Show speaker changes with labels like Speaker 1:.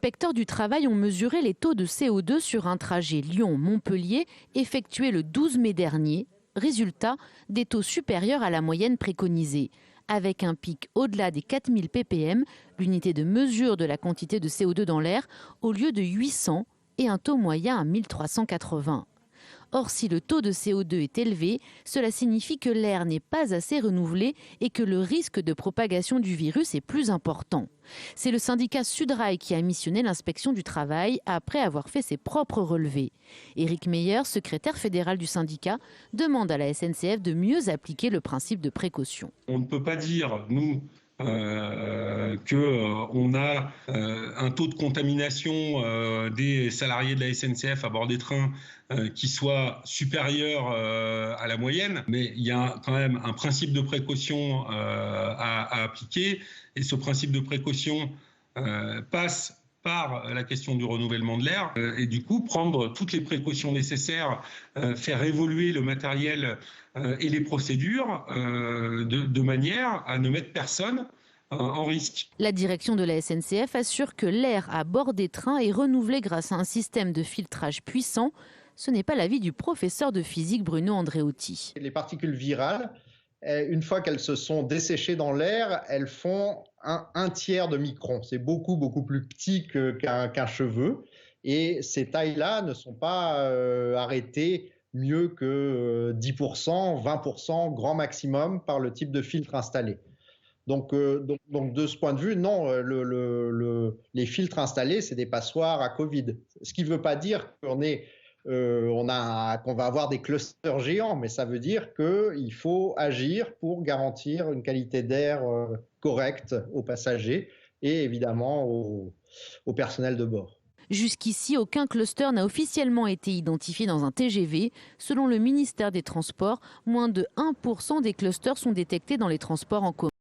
Speaker 1: inspecteurs du travail ont mesuré les taux de CO2 sur un trajet Lyon-Montpellier effectué le 12 mai dernier. Résultat, des taux supérieurs à la moyenne préconisée. Avec un pic au-delà des 4000 ppm, l'unité de mesure de la quantité de CO2 dans l'air, au lieu de 800 et un taux moyen à 1380. Or, si le taux de CO2 est élevé, cela signifie que l'air n'est pas assez renouvelé et que le risque de propagation du virus est plus important. C'est le syndicat Sudrail qui a missionné l'inspection du travail après avoir fait ses propres relevés. Éric Meyer, secrétaire fédéral du syndicat, demande à la SNCF de mieux appliquer le principe de précaution.
Speaker 2: On ne peut pas dire, nous, qu'on a un taux de contamination des salariés de la SNCF à bord des trains qui soit supérieur à la moyenne, mais il y a quand même un principe de précaution à appliquer, et ce principe de précaution passe par la question du renouvellement de l'air et du coup prendre toutes les précautions nécessaires, faire évoluer le matériel et les procédures de manière à ne mettre personne en risque.
Speaker 1: La direction de la SNCF assure que l'air à bord des trains est renouvelé grâce à un système de filtrage puissant. Ce n'est pas l'avis du professeur de physique Bruno Andreotti.
Speaker 3: Les particules virales, une fois qu'elles se sont desséchées dans l'air, elles font un tiers de micron. C'est beaucoup plus petit qu'un cheveu. Et ces tailles-là ne sont pas arrêtées mieux que 10%, 20%, grand maximum par le type de filtre installé. Donc de ce point de vue, non, les filtres installés, c'est des passoires à Covid. Ce qui ne veut pas dire qu'on va avoir des clusters géants, mais ça veut dire qu'il faut agir pour garantir une qualité d'air correcte aux passagers et évidemment au personnel de bord.
Speaker 1: Jusqu'ici, aucun cluster n'a officiellement été identifié dans un TGV. Selon le ministère des Transports, moins de 1% des clusters sont détectés dans les transports en commun.